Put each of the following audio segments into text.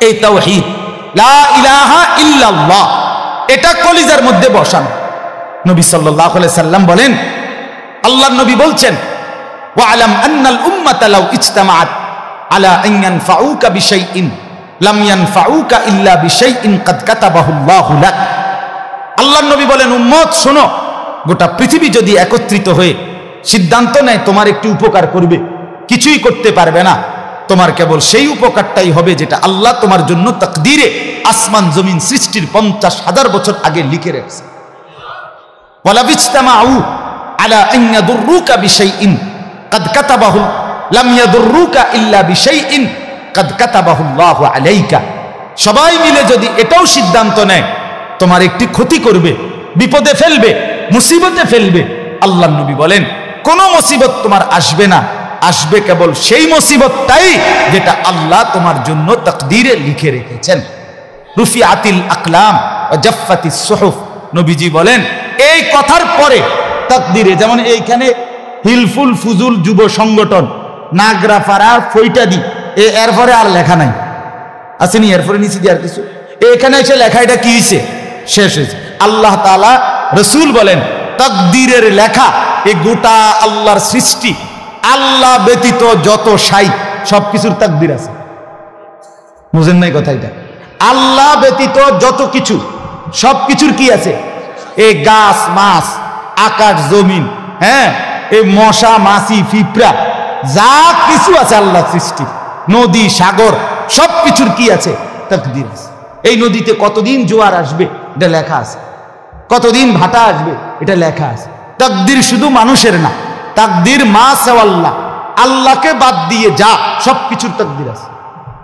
এই তাওহীদ লা ইলাহা ইল্লাল্লাহ, এটা কলিজার মধ্যে বসানো। নবী সাল্লাল্লাহু আলাইহি সাল্লাম বলেন, আল্লাহর নবী বলছেন, ওয়ালাম আন্নাল উম্মাতা লাউ ইজতামাআত আলা আন ইয়ানফাউকা বিশাইইন লাম ইয়ানফাউকা ইল্লা বিশাইইন ক্বাদ কাতাবাহু আল্লাহু লাক। আল্লাহর নবী বলেন, উম্মত শোনো, গোটা পৃথিবী যদি একত্রিত হয়ে সিদ্ধান্ত নেয় তোমার একটি উপকার করবে, কিছুই করতে পারবে না, তোমার কেবল সেই উপকারটাই হবে যেটা আল্লাহ তোমার জন্য তাকদীরে আসমান জমিন সৃষ্টির 50,000 বছর আগে লিখে রেখেছে। ওয়ালা বিজতামাউ আলা আন ইয়াদুররুকা বিশাইইন ক্বাদ কাতাবাহু লাম ইয়াদুররুকা ইল্লা বিশাইইন ক্বাদ কাতাবাহু আল্লাহু আলাইকা। সবাই মিলে যদি এটাও সিদ্ধান্ত নেয় তোমার একটি ক্ষতি করবে, বিপদে ফেলবে, মুসিবতে ফেলবে, আল্লাহর নবী বলেন কোন মুসিবত তোমার আসবে না, আসবে কেবল সেই মুসিবতটাই যেটা আল্লাহ তোমার জন্য তাকদীরে লিখে রেখেছেন। রুফিআতিল আকলাম ওয়া জাফফাতিস সুহুফ। নবীজি বলেন এই কথার পরে তাকদীরে, যেমন এইখানে হিলফুল ফুজুল যুব সংগঠন নাগরাপাড়া ফইটাদি, এরপরে আর লেখা নাই, আসেনি, এরপরে নিচে দিয়ে আর কিছু, এখানে এসে লেখা, এটা কি হয়েছে, শেষ হয়েছে। আল্লাহ তাআলা, রাসূল বলেন তাকদীরের লেখা এই গোটা আল্লাহর সৃষ্টি, আল্লাহ ব্যতীত যত সাই সবকিছুর তাকদীর আছে। বুঝেন নাই কথা? এটা আল্লাহ ব্যতীত যত কিছু সবকিছুর কি আছে, এই গাছ মাছ আকাশ জমিন, হ্যাঁ, এই মশা মাছি পিঁপড়া যা কিছু আছে আল্লাহ সৃষ্টি, নদী সাগর সবকিছুর কি আছে, তাকদীর আছে। এই নদীতে কতদিন জোয়ার আসবে এটা লেখা আছে, কতদিন ভাটা আসবে এটা লেখা আছে। তাকদীর শুধু মানুষের না, তাকদীর মা সাওয়াল্লাহ, আল্লাহকে বাদ দিয়ে যা সবকিছুর তাকদীর আছে।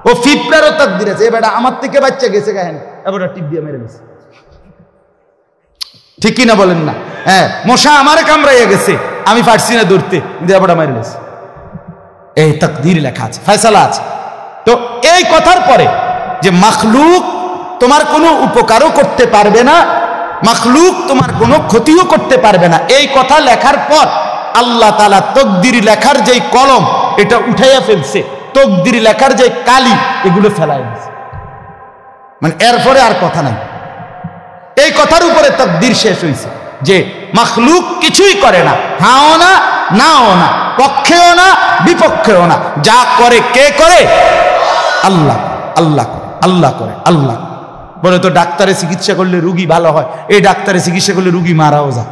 ও ফিপরারও তাকদীর আছে। এবারে আমার থেকে বাচ্চা গেছে গায়েন, এবারে টিপ দিয়ে মেরে গেছে, ঠিক কি না বলেন না? হ্যাঁ, মশা আমারে কামড়াইয়া গেছে, আমি পারছি না ধরতে, এবারে মেরে গেছে। এই তাকদীর লেখা আছে, ফয়সালা আছে। তো এই কথার পরে যে মাখলুক তোমার কোনো উপকারও করতে পারবে না, মাখলুক তোমার কোনো ক্ষতিও করতে পারবে না, এই কথা লেখার পর আল্লাহ তাআলা তাকদীর লেখার যেই কলম এটা উঠাইয়া ফেলছে, তাকদীর লেখার যে কালি এগুলো ফেলাই দিয়েছে, মানে এরপরে আর কথা নাই। এই কথার উপরে তাকদীর শেষ হয়েছে যে মাখলুক কিছুই করে না, হাও না নাও না, পক্ষেও না বিপক্ষেও না, যা করে কে করে? আল্লাহ। আল্লাহ আল্লাহ করে, আল্লাহ। বলে তো ডাক্তারে চিকিৎসা করলে রুগী ভালো হয়, এই ডাক্তারে চিকিৎসা করলে রুগী মারাও যায়।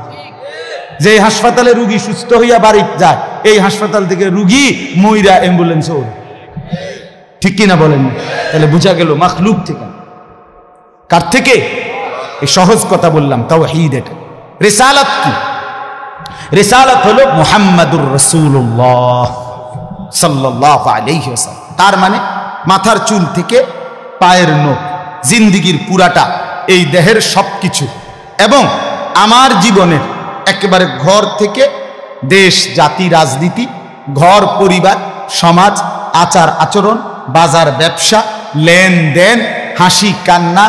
যে হাসপাতালে রুগী সুস্থ হইয়া বাড়ি যায়, এই হাসপাতাল থেকে রুগী মইরা অ্যাম্বুলেন্স ওর, ঠিক কিনা বলেন? তাহলে বোঝা গেল মাখলুক থেকে, কার থেকে? এই সহজ কথা বললাম, তাওহীদ। এটা রিসালাত কি? রিসালাত হলো মুহাম্মাদুর রাসূলুল্লাহ সাল্লাল্লাহু আলাইহি ওয়াসাল্লাম। তার মানে মাথার চুল থেকে পায়ের নখ, জিন্দিগির পুরাটা, এই দেহের সবকিছু, এবং আমার জীবনের একেবারে ঘর থেকে দেশ জাতি রাজনীতি, ঘর পরিবার সমাজ, আচার আচরণ, বাজার ব্যবসা, লেনদেন, হাসি কান্না,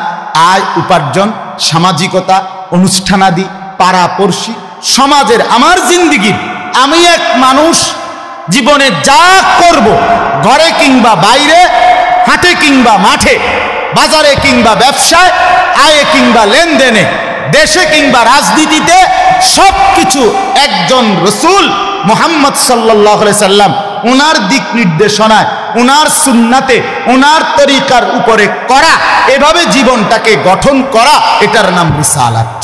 আয় উপার্জন, সামাজিকতা, অনুষ্ঠানাদি, পাড়াপড়শি, সমাজের আমার জিন্দিগির, আমি এক মানুষ জীবনে যা করব, ঘরে কিংবা বাইরে, হাটে কিংবা মাঠে, বাজারে কিংবা ব্যবসায়, আয়ে কিংবা লেনদেনে, দেশে কিংবা রাজনীতিতে, সবকিছু একজন রাসূল মুহাম্মদ সাল্লাল্লাহু আলাইহি সাল্লাম ওনার দিক নির্দেশনায়, ওনার সুন্নাতে, ওনার তরিকার উপরে করা, এভাবে জীবনটাকে গঠন করা, এটার নাম রিসালাত।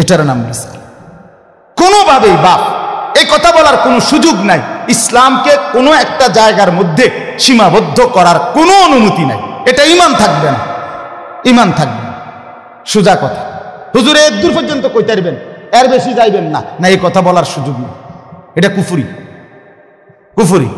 এটার নাম রিসালাত। কোনোভাবেই বাপ এই কথা বলার কোনো সুযোগ নাই, ইসলামকে কোনো একটা জায়গার মধ্যে সীমাবদ্ধ করার কোনো অনুমতি নাই। এটা ঈমান থাকবে না, ঈমান থাকবে না। সোজা কথা, হুজুর এর দূর পর্যন্ত কইতে পারবেন, এর বেশি যাইবেন না, না, এই কথা বলার সুযোগ নেই। এটা কুফরি, কুফরি।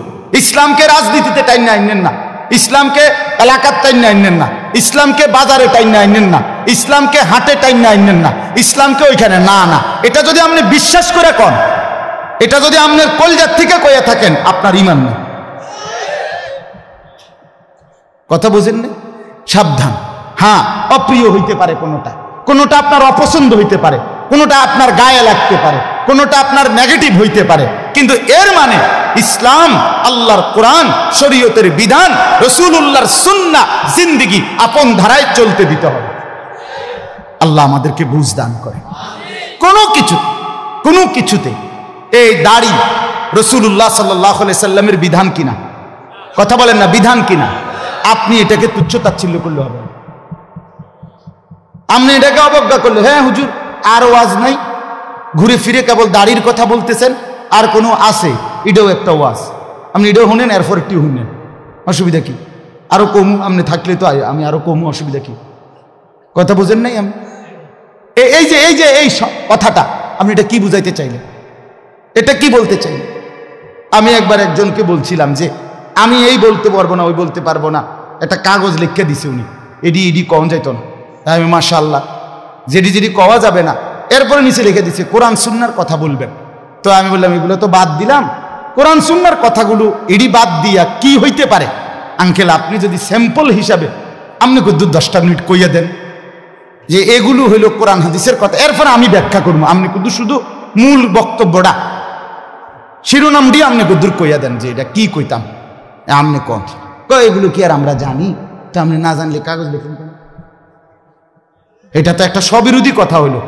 ইসলামকে রাজনীতিতে টাইনা আইনেন না, ইসলামকে এলাকার টাইনা আইনেন না, ইসলামকে বাজারে টাইনা আইনেন না, ইসলামকে হাটে টাইনা আইনেন না, ইসলামকে ওইখানে না, না। এটা যদি আপনি বিশ্বাস করে কন, এটা যদি আপনার কলজার থেকে কইয়া থাকেন, আপনার ঈমান নেই। কথা বুঝেন না? সাবধান। হ্যাঁ, অপ্রিয় হইতে পারে কোনোটা, কোনোটা আপনার অপছন্দ হইতে পারে, কোনোটা আপনার গায়ে লাগতে পারে, কোনোটা আপনার নেগেটিভ হইতে পারে, কিন্তু এর মানে ইসলাম, আল্লাহর কোরআন, শরীয়তের বিধান, রাসূলুল্লাহর সুন্নাহ জিন্দেগি আপন ধারায় চলতে দিতে হবে। আল্লাহ আমাদেরকে বুঝ দান করে। কোনো কিছুতে এই দাড়ি রাসূলুল্লাহ সাল্লাল্লাহু আলাইহি সাল্লামের বিধান কিনা? কথা বলেন না, বিধান কিনা? আপনি এটাকে তুচ্ছ তাচ্ছিল্য করলে হবে, আপনি এটাকে অবজ্ঞা করলে, হ্যাঁ হুজুর আর ওয়াজ নাই, ঘুরে ফিরে কেবল দাড়ির কথা বলতেছেন, আর কোনো আছে, এটাও একটা ওয়াজ, আপনি এটাও শুনেন, এরপর একটি শুনেন, অসুবিধা কি? আরো কম আপনি থাকলে তো আমি আরো কম, অসুবিধা কি? কথা বুঝেন নাই? আমি এই কথাটা আপনি এটা কি বুঝাইতে চাইলেন? এটা কি বলতে চাইলেন? আমি একবার একজনকে বলছিলাম যে আমি এই বলতে পারবো না, ওই বলতে পারবো না, একটা কাগজ লিখে দিছে উনি, এডি কওয়া যাইতো না। আমি মাশাআল্লাহ, যেডি কওয়া যাবে না, এরপরে নিচে লিখে দিছে কোরআন সুন্নাহর কথা বলবেন। তো আমি বললাম এগুলো তো বাদ দিলাম, কোরআন সুন্নাহর কথাগুলো এডি বাদ দিয়া কি হইতে পারে? আঙ্কেল আপনি যদি স্যাম্পল হিসাবে আপনি কিন্তু 10টা মিনিট কইয়া দেন যে এগুলো হইল কোরআন হাদিসের কথা, এরপর আমি ব্যাখ্যা করবো, আপনি কিন্তু শুধু মূল বক্তব্যটা শিরোনাম দিয়ে আপনি দূর কইয়া দেন যে এটা কি কইতাম, আপনি কম এগুলো কি আর আমরা জানি? তো আপনি না জানলে কাগজ লিখুন কেন? এটা তো একটা স্ববিরোধী কথা হইলো,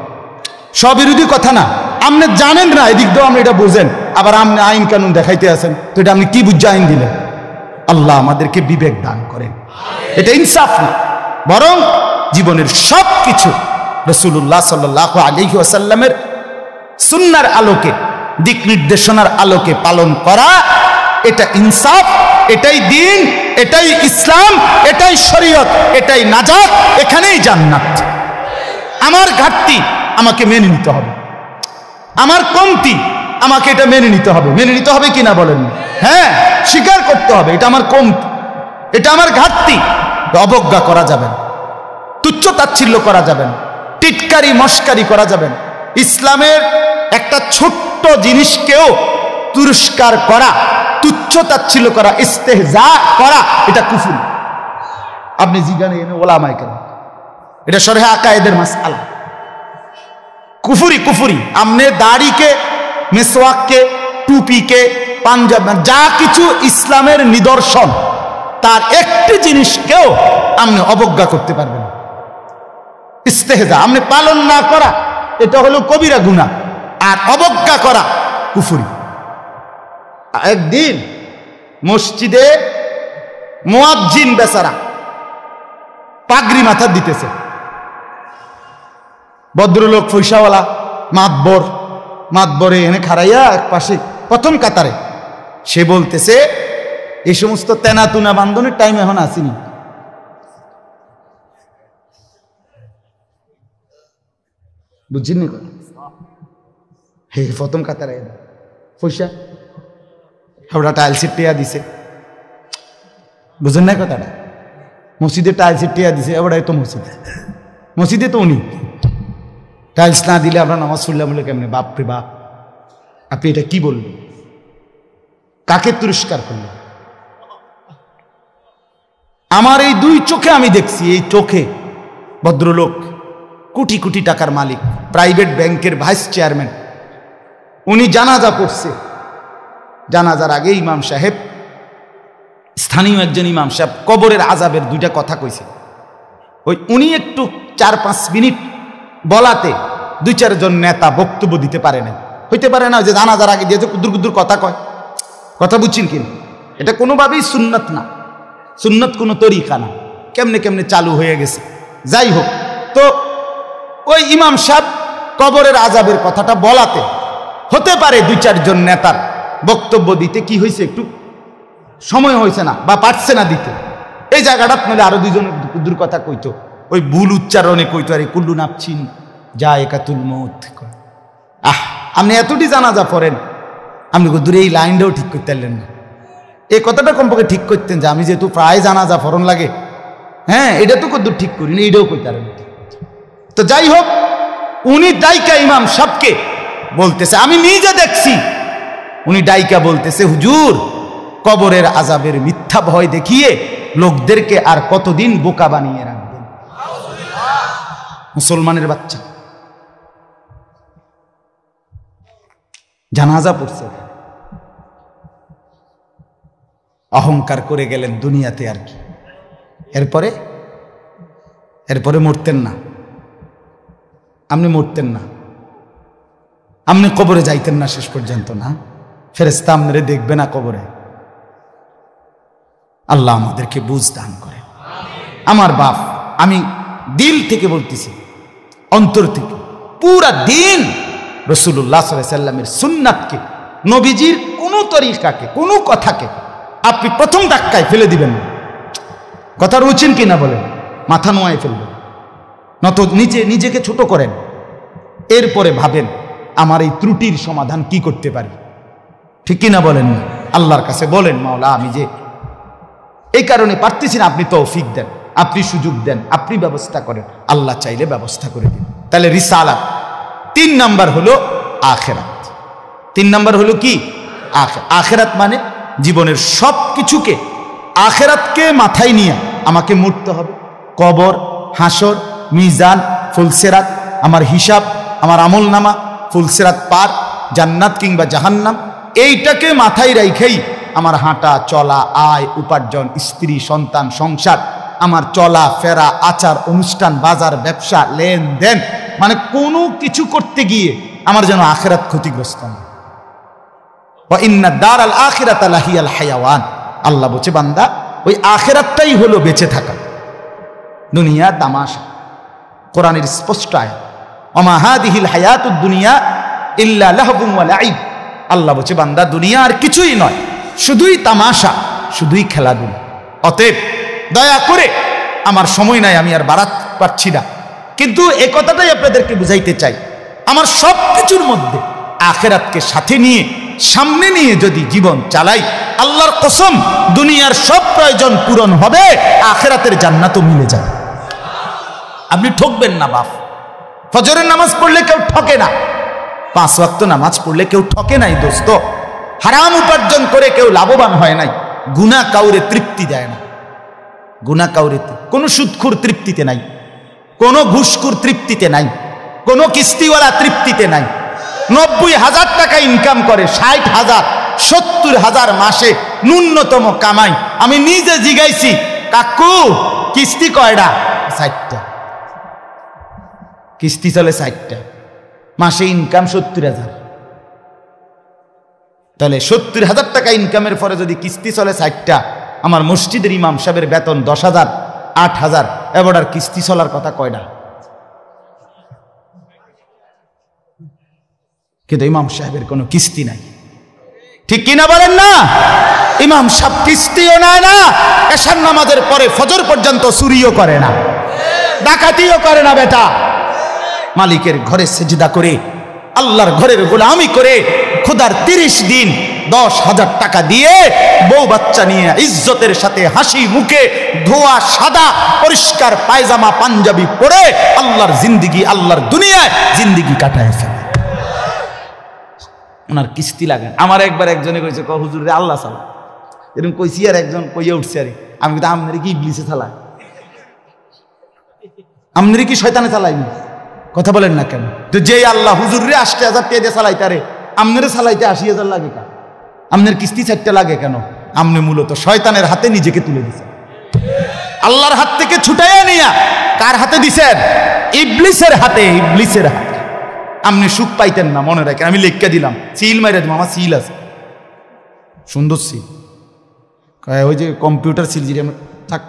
স্ববিরোধী কথা না? আপনি জানেন না, এদিক দিয়েও আপনি এটা বুঝেন, আবার আপনি আইন কানুন দেখাইতে আছেন, তো এটা আপনি কি বুঝে আইন দিলেন? আল্লাহ আমাদেরকে বিবেক দান করেন। এটা ইনসাফ না, বরং জীবনের সব কিছু রাসূলুল্লাহ সাল্লাল্লাহু আলাইহি ওয়াসাল্লামের সুন্নাহর আলোকে, দিক নির্দেশনার আলোকে পালন করা, এটা ইনসাফ, এটাই দ্বীন, এটাই ইসলাম, এটাই শরীয়ত, এটাই নাজাত, এখানেই জান্নাত। আমার ঘাটতি আমাকে মেনে নিতে হবে, আমার কমতি আমাকে এটা মেনে নিতে হবে। মেনে নিতে হবে কিনা বলেন? হ্যাঁ, স্বীকার করতে হবে, এটা আমার কমতি, এটা আমার ঘাটতি। অবজ্ঞা করা যাবে না, তুচ্ছ তাচ্ছিল্য করা যাবে না, টিটকারি মস্কারি করা যাবে না। ইসলামের একটা ছোট্ট জিনিসকেও তুরস্কার করা, তুচ্ছ তাচ্ছিল্য করা, ইস্তেহজা করা, এটা কুফর। আপনি জিজ্ঞাসা এনে ওলামায়ে কেরাম, এটা শরহে আকায়েদের মাসআলা, কুফরি। আপনি দাড়িকে, মিসওয়াককে, টুপিকে, পাঞ্জাব, যা কিছু ইসলামের নিদর্শন, তার একটি জিনিসকেও আপনি অবজ্ঞা করতে পারবেন। ইস্তেহজা আপনি পালন না করা, এটা হলো কবিরা গুনাহ, আর অবজ্ঞা করা কুফরি। একদিন মসজিদে মুয়াজ্জিন বেচারা পাগড়ি মাথা দিতেছে, ভদ্রলোক পয়সাওয়ালা মাতবরে এনে খাড়াইয়া এক পাশে প্রথম কাতারে, সে বলতেছে এই সমস্ত তেনাতুনা বান্ধনের টাইম এখন আসেনি। বুঝছেন? হে প্রথম কাতারে পয়সা হাওড়া টাইলসের টেয়া দিছে, বুঝেন না কথাটা? মসজিদে টাইলসের টেয়া দিছে, এবারে তো মসজিদে তো উনি টাইলস না দিলে আমরা নামাজ পড়লাম বলে কেমনে? বাপরে বাপ, আপনি এটা কি বললেন? কাকে তিরস্কার করলেন? আমার এই দুই চোখে আমি দেখছি, এই চোখে ভদ্রলোক কোটি কোটি টাকার মালিক, প্রাইভেট ব্যাংকের ভাইস চেয়ারম্যান, উনি জানাজা পড়ছে। জানাজার আগে ইমাম সাহেব, স্থানীয় একজন ইমাম সাহেব কবরের আযাবের দুইটা কথা কইছে। উনি একটু 4-5 মিনিট বলাতে 2-4 জন নেতা বক্তব্য দিতে পারে না। হইতে পারে না যে জানাজার আগে দিয়ে কুদুর কথা কয়, কথা বুঝছেন কিনা? এটা কোনোভাবেই সুন্নত না, সুন্নত কোনো তরিকা না, কেমনে চালু হয়ে গেছে। যাই হোক, তো ওই ইমাম সাহেব কবরের আযাবের কথাটা বলাতে হতে পারে 2-4 জন নেতার বক্তব্য দিতে কি হয়েছে, একটু সময় হয়েছে না বা পারছে না দিতে। এই জায়গাটা নইলে আরো 2 জন কুদুর কথা কইতো, ওই ভুল উচ্চারণে কইতো, আরে কুল্লু নাফসিন যায়কাতুল মউত। আপনি এতটি জানাজা পড়েন, আপনি দূরে এই লাইনটাও ঠিক করতে পারলেন না। এই কথাটা কমপক্ষে ঠিক করতেন যে আমি যেহেতু প্রায় জানাজা ফরন লাগে, হ্যাঁ এটা তো কদ্দূর ঠিক করি না, এইটাও কইতে পারেন। তো যাই হোক, উনি ডাইকা ইমাম সাহেবকে বলতেছে, আমি নিজে দেখছি, উনি ডাইকা বলতেছে, হুজুর কবরের আযাবের মিথ্যা ভয় দেখিয়ে লোকদেরকে আর কতদিন বোকা বানিয়ে রাখবেন? মুসলমানের বাচ্চা জানাজা পড়ছে, অহংকার করে গেলেন দুনিয়াতে আর কি। এরপরে মরতেন না, আপনি মরতেন না, আপনি কবরে যাইতেন না শেষ পর্যন্ত না, ফেরেশতা আপনারে দেখবে না কবরে। আল্লাহ আমাদেরকে বুঝ দান করে। আমার বাপ, আমি দিল থেকে বলতেছি, অন্তর থেকে, পুরা দিন রাসূলুল্লাহ সাল্লাল্লাহু আলাইহি সাল্লামের সুন্নাতকে, নবীজির কোন তরিকাকে, কোন কথাকে আপনি প্রথম ধাক্কায় ফেলে দিবেন না। কথা রুচেন কিনা বলেন, মাথা নোয়ায় ফেলবেন, নত নিজেকে ছোট করেন, এরপরে ভাবেন আমার এই ত্রুটির সমাধান কি করতে পারি। ঠিক কিনা বলেন না? আল্লাহর কাছে বলেন, মাওলা আমি যে এই কারণে পারতেছি না, আপনি তৌফিক দেন, আপনি সুযোগ দেন, আপনি ব্যবস্থা করেন। আল্লাহ চাইলে ব্যবস্থা করে দিন। তাহলে রিসালাত। 3 নাম্বার হলো আখিরাত। 3 নাম্বার হলো কি? আখিরাত মানে জীবনের সব কিছুকে, আখিরাতকে মাথায় নিয়ে আমাকে মরতে হবে। কবর, হাসর, মিজান, ফুলসিরাত, আমার হিসাব, আমার আমলনামা, ফুলসিরাত পার, জান্নাত কিংবা জাহান্নাম, এইটাকে মাথায় রেখেই আমার হাঁটা চলা, আয় উপার্জন, স্ত্রী সন্তান, সংসার, আমার চলা ফেরা, আচার অনুষ্ঠান, বাজার ব্যবসা, লেনদেন, মানে কোনো কিছু করতে গিয়ে আমার যেন আখিরাত ক্ষতিগ্রস্ত না। ওয়া ইন্না দারাল আখিরাতা লাহিয়াল হায়াওয়ান। আল্লাহ বলছে, বান্দা ওই আখিরাতটাই হলো বেঁচে থাকা, দুনিয়া তামাশা। কোরআনের স্পষ্ট আয়াত, ওমা হাদিহিল হায়াতুদ দুনিয়া ইল্লা লাহবুন ওয়া লাইব। আল্লাহ বলছে, বান্দা দুনিয়া আর কিছুই নয়, শুধুই তামাশা, শুধুই খেলাধুলা। অতএব দয়া করে, আমার সময় নাই, আমি আর বাড়াতে পারছি না, কিন্তু এই কথাটাই আপনাদেরকে বুঝাইতে চাই, আমার সব কিছুর মধ্যে আখিরাতকে সাথে নিয়ে, সামনে নিয়ে যদি জীবন চালাই, আল্লাহর কসম দুনিয়ার সব প্রয়োজন পূরণ হবে, আখিরাতের জান্নাতও মিলে যাবে। আপনি ঠকবেন না বাপ। ফজরের নামাজ পড়লে কেউ ঠকে না, 5 ওয়াক্ত নামাজ পড়লে কেউ ঠকে নাই দোস্ত। হারাম উপার্জন করে কেউ লাভবান হয় নাই। গুনাহ কাউরে তৃপ্তি দেয় না, গুনাহ কাউরে, কোনো সুদখোর তৃপ্তিতে নাই, কোনো ঘুষখোর তৃপ্তিতে নাই, কোনো কিস্তিওয়ালা তৃপ্তিতে নাই। 90,000 টাকা ইনকাম করে, 60,000, 70,000 মাসে ন্যূনতম কামাই। আমি নিজে জিগাইছি, কাকু কিস্তি কয়টা? 60টা। কিস্তি চলে 60টা, মাসে ইনকাম 70,000। তাহলে 70,000 টাকা ইনকামের পরে যদি কিস্তি চলে 60টা, আমার মসজিদের ইমাম সাহেবের বেতন 10,000, 8,000, এবার আর কিস্তি চলার কথা কয়টা? কিন্তু ইমাম সাহেবের কোনো কিস্তি নাই। ঠিক কিনা বলেন না? ইমাম সাহেব কিস্তিও নেয় না, এশার নামাজের পরে ফজর পর্যন্ত চুরিও করে না, ডাকাতিও করে না। বেটা মালিকের ঘরে সেজদা করে, আল্লাহর ঘরের গোলামি করে, খোদার 30 দিন 10,000 টাকা দিয়ে বউ বাচ্চা নিয়ে ইজ্জতের সাথে হাসি মুখে, ধোয়া সাদা পরিষ্কার পায়জামা পাঞ্জাবি পরে আল্লাহর জিন্দিগি, আল্লাহর দুনিয়ায় জিন্দিগি কাটায় ফেলে। ওনার কিস্তি লাগে। আমার একবার একজনে কইছে, হুজুর রে আল্লাহ চালা, এরকম কইছি, আর একজন কইয়া উঠছে, আরে আমি কিন্তু আপনার কি ইবলিসে চালায়, আপনার কি শয়তানে চালাইনি? কথা বলেন না কেন? তো যেই আল্লাহ হুজুর রে 80,000 টাকা দিয়ে চালাইতে, আরে আপনারে চালাইতে 80,000 লাগে কেন? আপনার কিস্তি 4টা লাগে কেন? আপনি মূলত শয়তানের হাতে নিজেকে তুলে দিচ্ছেন। আল্লাহর হাত থেকে ছুটাইয়া নিয়া কার হাতে দিছেন? ইবলিসের হাতে, ইবলিসের হাতে। আপনি সুখ পাইতেন না, মনে রাখেন। আমি লিখকে দিলাম, সিল মাইরা দিলাম, আমার সিল আছে, সুন্দর সিল, ওই যে কম্পিউটার সিল, যে থাক,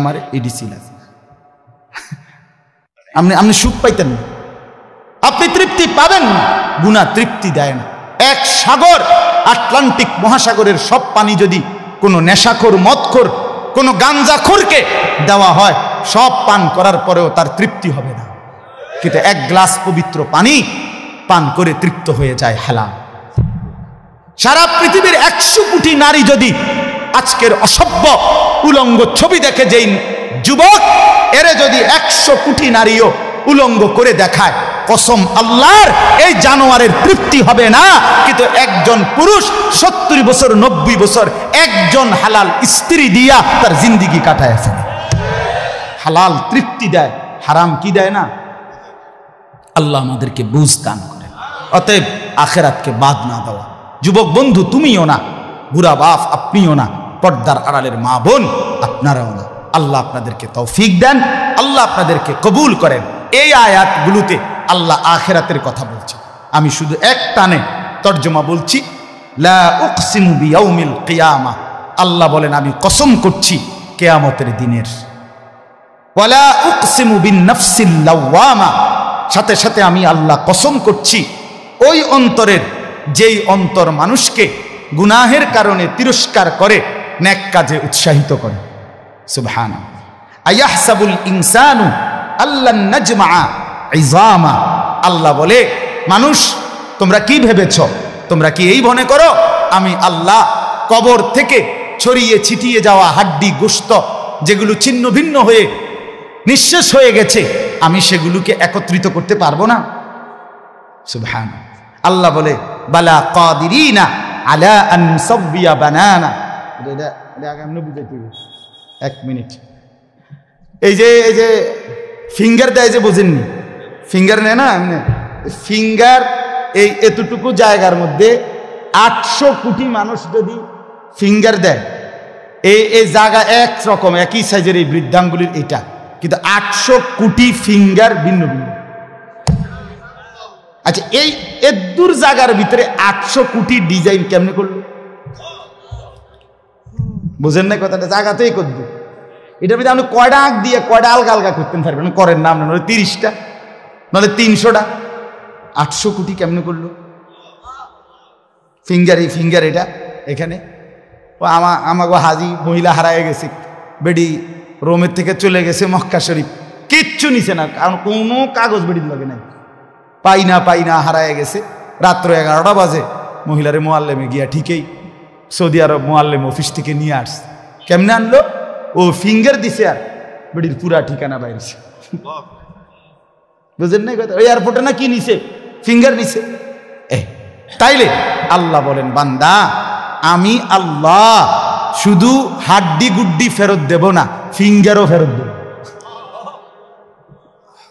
আমার এডি সিল আছে। আপনি সুখ পাইতেন না, আপনি তৃপ্তি পাবেন না। গুনাহ তৃপ্তি দেয় না। এক সাগর, আটলান্টিক মহাসাগরের সব পানি যদি কোনো নেশাখোর, মদখোর, কোনো গাঞ্জাখোরকে দেওয়া হয়, সব পান করার পরেও তার তৃপ্তি হবে না। কিন্তু 1 গ্লাস পবিত্র পানি পান করে তৃপ্ত হয়ে যায় হালাল। সারা পৃথিবীর 100 কোটি নারী যদি আজকের অসভ্য উলঙ্গ ছবি দেখে, যেই যুবক এরে যদি 100 কোটি নারীও উলঙ্গ করে দেখায়, কসম আল্লাহর, এই জানোয়ারের তৃপ্তি হবে না। কিন্তু একজন পুরুষ 70 বছর 90 বছর একজন হালাল স্ত্রী দিয়া তার জিন্দিগি কাটায় ফেলে। হালাল তৃপ্তি দেয়, হারাম কি দেয় না? আল্লাহ আমাদেরকে বুঝ দান করেন। অতএব আখেরাতকে বাদ না দেওয়া। যুবক বন্ধু তুমিও না, বুড়া বাপ আপনিও না, পর্দার আড়ালের মা বোন আপনারাও না। আল্লাহ আপনাদেরকে তৌফিক দেন, আল্লাহ আপনাদেরকে কবুল করেন। এই আয়াতগুলোতে আল্লাহ আখেরাতের কথা বলছে। আমি শুধু এক টানে তর্জমা বলছি, লা উকসিমু বিয়াউমিল কিয়ামা, আল্লাহ বলেন আমি কসম করছি কিয়ামতের দিনের। ওয়ালা উকসিমু বিন-নাফসিল লাওয়ামা, সাথে সাথে আমি আল্লাহ কসম করছি ওই অন্তরের, যেই অন্তর মানুষকে গুনাহের কারণে তিরস্কার করে, নেক কাজে উৎসাহিত করে। সুবহানাল্লাহ। আয়াহসাবুল ইনসানু আল্লান নাজমা ইযামা, আল্লাহ বলে মানুষ তোমরা কি ভেবেছ, তোমরা কি এই মনে করো আমি আল্লাহ কবর থেকে ছড়িয়ে ছিটিয়ে যাওয়া হাড্ডি গোশত যেগুলো ছিন্ন ভিন্ন হয়ে নিঃশেষ হয়ে গেছে, আমি সেগুলোকে একত্রিত করতে পারবো না? সুবহানাল্লাহ। আল্লাহ বলে বালা কাদিরিনা আলা আন নুসাব্বিয়া বানানা। এটা আগে আমি বুঝাইতে হবে, এক মিনিট। এই যে ফিঙ্গার দেয় যে, বোঝেননি? ফিঙ্গার নেয় না এমনি, ফিঙ্গার এই এতটুকু জায়গার মধ্যে 800 কোটি মানুষ যদি ফিঙ্গার দেয়, এই জায়গা একরকম একই সাইজের এই বৃদ্ধাঙ্গুলির এটা, কিন্তু 800 কোটি ফিঙ্গার ভিন্ন ভিন্ন। আচ্ছা, এই এদুর জায়গার ভিতরে 800 কোটি ডিজাইন কেমনে করলো? বুঝেন না কথাটা? জায়গাতেই করবে। এটার ভিতরে আপনি কয়টা আঁক দিয়ে কয়টা আলগা আলগা করতেন পারবেন? করেন না আপনার, 30টা নাহলে 300টা। 800 কোটি কেমনে করলো? ফিঙ্গার এটা এখানে। ও আমাগো হাজি মহিলা হারায় গেছে, বেডি রোমের থেকে চলে গেছে মক্কা শরীফ, কিচ্ছু নিছে না, কারণ কোনো কাগজ বেডির লাগে নাই, পাই না হারায় গেছে। রাত্র 11টা বাজে মহিলারে মোয়াল্লেমে গিয়া ঠিকই সৌদি আরব মোয়াল্লেম অফিস থেকে নিয়ে আসছে। কেমনে আনলো? ও ফিঙ্গার দিছে আর বেডির পুরা ঠিকানা বাইরেছে। বুঝেন না কথা? ওই এয়ারপোর্টে না কি নিছে? ফিঙ্গার নিছে। তাইলে আল্লাহ বলেন বান্দা আমি আল্লাহ শুধু হাড্ডি গুড্ডি ফেরত দেব না, ফিঙ্গারও ফেরত দেব।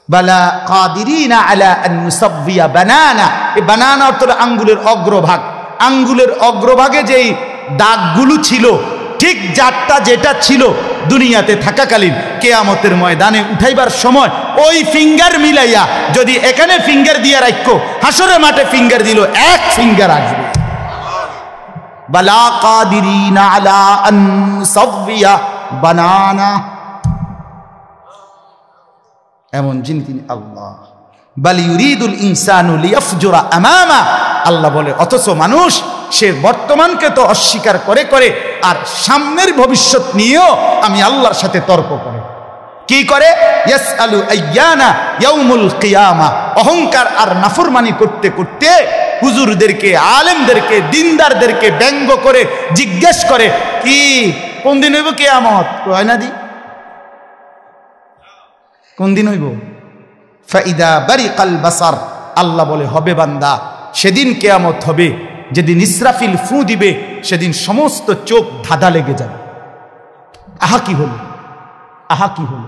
বালা কাদিরিনা আলা আন নুসাব্বিয়া বানানা। এই বানানা অর্থ আঙ্গুলের অগ্রভাগ। আঙ্গুলের অগ্রভাগে যেই দাগগুলো ছিল, ঠিক যারটা যেটা ছিল দুনিয়াতে থাকাকালীন, কিয়ামতের ময়দানে উঠাইবার সময় ওই ফিঙ্গার মিলাইয়া যদি এখানে ফিঙ্গার দিয়ে রাখো, হাসরের মাঠে ফিঙ্গার দিল, এক ফিঙ্গার আসবে। বালা কাদিরিনা আলা আন নুসাব্বিয়া বানানা, এমন যিনি তিনি আল্লাহ। বাল ইউরিদুল ইনসানু লিয়াফজুরা আমামা, আল্লাহ বলে অথচ মানুষ সে বর্তমানকে তো অস্বীকার করে করে আর সামনের ভবিষ্যৎ নিয়েও আমি আল্লাহর সাথে তর্ক করে। কি করে? ইয়াসআলু আইয়ানা ইয়াউমুল কিয়ামা। অহংকার আর নাফরমানি করতে করতে হুজুরদেরকে, আলেমদেরকে, দিনদারদেরকে ব্যঙ্গ করে জিজ্ঞেস করে কি কোন দিন হইব কিয়ামত? কয় না দি কোন দিন হইব? ফাইদা বারিকাল বাসার, আল্লাহ বলে হবে বান্দা সেদিন কিয়ামত হবে যেদিন ইসরাফিল ফু দিবে, সেদিন সমস্ত চোখ ধাঁধা লেগে যাবে। আহা কি হলো, আহা কি হলো।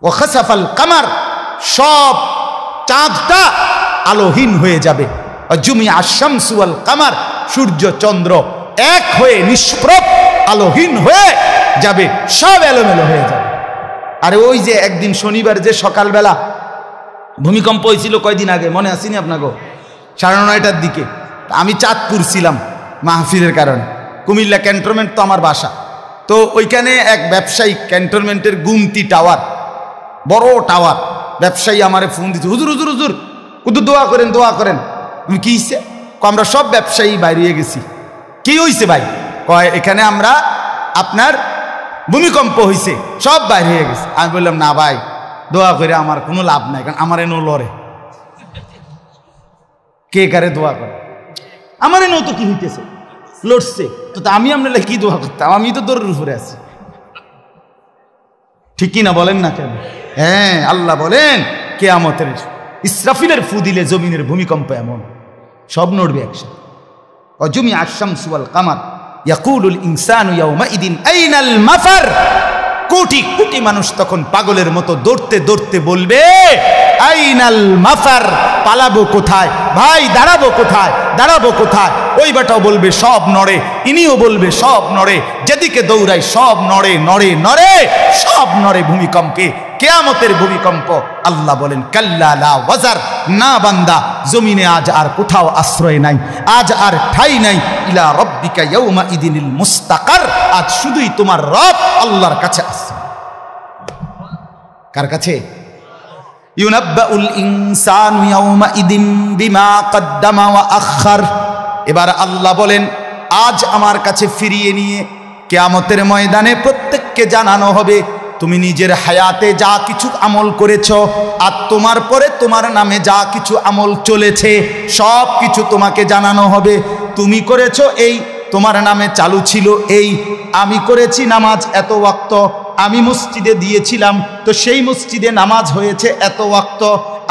ওয়া খাসাফাল কামার, সব চাঁদটা আলোহীন হয়ে যাবে। জুমিআ আশ-শামসু ওয়াল কামার, সূর্য চন্দ্র এক হয়ে নিষ্প্রভ আলোহীন হয়ে যাবে, সব এলোমেলো হয়ে যাবে। আরে ওই যে একদিন শনিবার যে সকালবেলা ভূমিকম্প হয়েছিল কয়দিন আগে, মনে আসেনি আপনাকে? 9:30টার দিকে আমি চাঁদপুর ছিলাম মাহফিলের কারণে। কুমিল্লা ক্যান্টনমেন্ট তো আমার বাসা, তো ওইখানে এক ব্যবসায়ী ক্যান্টনমেন্টের গুমতি টাওয়ার, বড় টাওয়ার, ব্যবসায়ী আমারে ফোন দিচ্ছে, হুজুর হুজুর হুজুর কুদু দোয়া করেন দোয়া করেন। আমি কি হয়েছে? আমরা সব ব্যবসায়ী বাইরে গেছি। কি হয়েছে ভাই? কয় এখানে আমরা আপনার ভূমিকম্প হয়েছে, সব বাইরে হয়ে গেছে। আমি বললাম না ভাই, দোয়া করে আমার কোনো লাভ নাই, কারণ আমার এনো লড়ে, কে কারে দোয়া করে, আমার এনো তো কি হইতেছে, লড়ছে তো আমি আপনার কি দোয়া করতাম? আমি তো দৌড়ের উপরে আছি, ঠিক কিনা বলেন না কেন? হ্যাঁ, আল্লাহ বলেন কিয়ামতের ইসরাফিলের ফু দিলে জমিনের ভূমিকম্প এমন সব নড়বে একসাথে। অজুমিআ আশ-শামসু ওয়াল কামার ইয়াকুলুল ইনসানু ইয়াওমাইদিন আইনাল মাফার, কোটি কোটি মানুষ তখন পাগলের মতো দৌড়তে দৌড়তে বলবে, আইনাল মাফার, পালাবো কোথায় ভাই, দাঁড়াবো কোথায়, দাঁড়াবো কোথায়। ওই বেটাও বলবে সব নড়ে, ইনিও বলবে সব নড়ে, যেদিকে দৌড়াই সব নড়ে নড়ে নড়ে, সব নড়ে ভূমিকম্পে, কিয়ামতের ভূমিকম্প। আল্লাহ বলেন কাল্লা লা ওয়াজার, না বান্দা, জমিনে আজ আর কোথাও আশ্রয় নাই, আজ আর ঠাই নাই। ইলা রাব্বিকা ইয়াউমা ইদিনিল মুস্তাকার, আজ শুধুই তোমার রব আল্লাহর কাছে আছে। কার কাছে? ইউনাব্বাউল ইনসানু ইয়াউমা ইদিন বিমা কদ্দামা ওয়া আখার। এবার আল্লাহ বলেন আজ আমার কাছে ফিরিয়ে নিয়ে কিয়ামতের ময়দানে প্রত্যেককে জানানো হবে তুমি নিজের হায়াতে যা কিছু আমল করেছ, আর তোমার পরে তোমার নামে যা কিছু আমল চলেছে সব কিছু তোমাকে জানানো হবে। তুমি করেছো এই, তোমার নামে চালু ছিল এই, আমি করেছি নামাজ এত ওয়াক্ত, আমি মসজিদে দিয়েছিলাম তো সেই মসজিদে নামাজ হয়েছে এত ওয়াক্ত।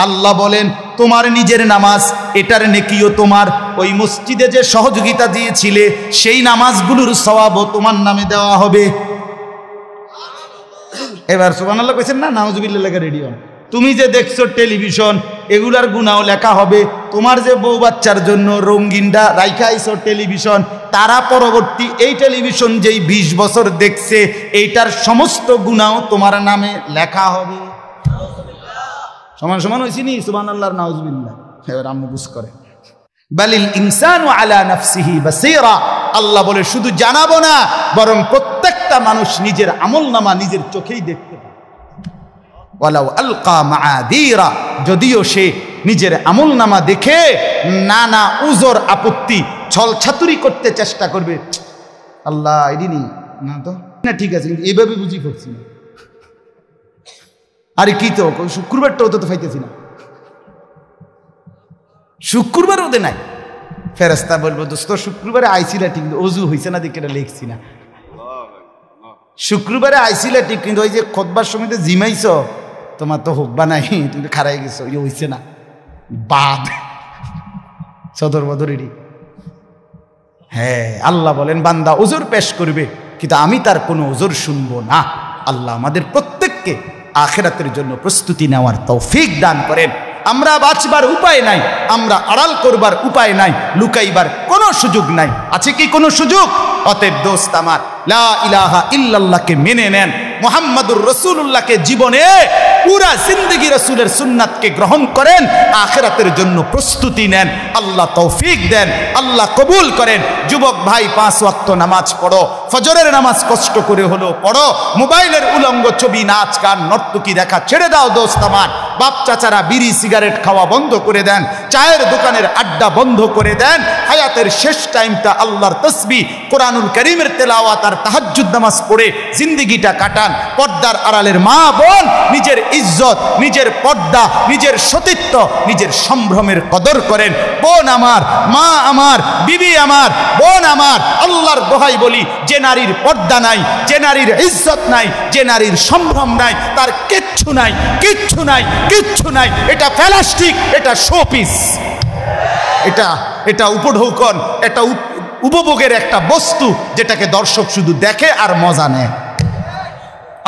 আল্লাহ বলেন তোমার নিজের নামাজ, এটার নেকিও তোমার, ওই মসজিদে যে সহযোগিতা দিয়েছিলে সেই নামাজগুলোর সওয়াবও তোমার নামে দেওয়া হবে। এবার সুবহানাল্লাহ কইছেন না, নাউজুবিল্লাহ লেখা রেডি হন। তুমি যে দেখছো টেলিভিশন, এগুলার গুনাও লেখা হবে। তোমার যে বউ বাচ্চার জন্য রঙিনটা রাইখা আইছো টেলিভিশন, তারা পরবর্তী এই টেলিভিশন যেই 20 বছর দেখছে এইটার সমস্ত গুনাও তোমার নামে লেখা হবে। সমান সমান হইছি নি? সুবহানাল্লাহ নাউজুবিল্লাহ। এবার আম্মু বুঝ করে বালিল ইনসানু আলা নাফসিহি বাসীরা। আল্লাহ বলে শুধু জানাবো না, বরং প্রত্যেকটা মানুষ নিজের আমলনামা নিজের চোখেই দেখতে পাবে। ওয়ালাউ আলকা মাআদিরা, যদিও সে নিজের আমলনামা দেখে নানা উজর আপত্তি ছলছাতুরি করতে চেষ্টা করবে, আল্লাহ এদিনই না তো না, ঠিক আছে কিন্তু এইভাবে বুঝি করছি না, আরে কি তো শুক্রবারটাও তো পাইতেছি না, শুক্রবার ওদের নাই। ফেরেশতা বলবো দোস্ত শুক্রবারে আইছিলা ঠিক, অজু হয়েছে না দেখে এটা লিখছি না। শুক্রবারে আইছিলা ঠিক, কিন্তু ওই যে খুতবার সময় জিমাইছ, তোমার তো হোকবা নাই, তুমি খারাই গেছো, ইয়ে হয়েছে না, বাদ সদর বদরেরই। হ্যাঁ, আল্লাহ বলেন বান্দা ওজোর পেশ করবে, কিন্তু আমি তার কোনো ওজোর শুনবো না। আল্লাহ আমাদের প্রত্যেককে আখিরাতের জন্য প্রস্তুতি নেওয়ার তৌফিক দান করেন। আমরা বাঁচবার উপায় নাই, আমরা আড়াল করবার উপায় নাই, লুকাইবার কোনো সুযোগ নাই। আছে কি কোনো সুযোগ? অতএব দোস্ত আমার, লা ইলাহা ইল্লাল্লাহকে মেনে নেন, মুহাম্মাদুর রাসূলুল্লাহকে জীবনে পুরা জিন্দেগি রাসূলের সুন্নাতকে গ্রহণ করেন, আখিরাতের জন্য প্রস্তুতি নেন। আল্লাহ তৌফিক দেন, আল্লাহ কবুল করেন। যুবক ভাই 5 ওয়াক্ত নামাজ পড়ো, ফজরের নামাজ কষ্ট করে হলেও পড়ো। মোবাইলের উলঙ্গ ছবি, নাচ গান, নর্তকী দেখা ছেড়ে দাও দোস্ত আমার। বাপ চাচারা বিড়ি সিগারেট খাওয়া বন্ধ করে দেন, চায়ের দোকানের আড্ডা বন্ধ করে দেন। হায়াতের শেষ টাইমটা আল্লাহর তাসবিহ, কোরআনুল কারীমের তেলাওয়াত আর তাহাজ্জুদ নামাজ পড়ে জিন্দেগিটা কাটান। পর্দার আড়ালের মা বোন নিজের ইজ্জত, নিজের পর্দা, নিজের সতীত্ব, নিজের সম্ভ্রমের কদর করেন। বোন আমার, মা আমার, বিবি আমার, বোন আমার, আল্লাহর দোহাই বলি, যে নারীর পর্দা নাই, যে নারীর ইজ্জত নাই, যে নারীর সম্ভ্রম নাই, তার কিচ্ছু নাই, কিচ্ছু নাই, কিচ্ছু নাই। এটা প্লাস্টিক, এটা শোপিস, এটা উপঢৌকন, এটা উপভোগের একটা বস্তু, যেটাকে দর্শক শুধু দেখে আর মজা নেয়।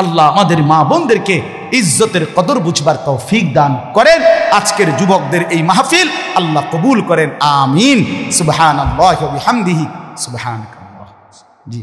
আল্লাহ আমাদের মা বোনদেরকে ইজ্জতের কদর বুঝবার তৌফিক দান করেন। আজকের যুবকদের এই মাহফিল আল্লাহ কবুল করেন, আমিন। সুবহানাল্লাহি ওয়া বিহামদিহি, সুবহানাকাল্লাহ। জি।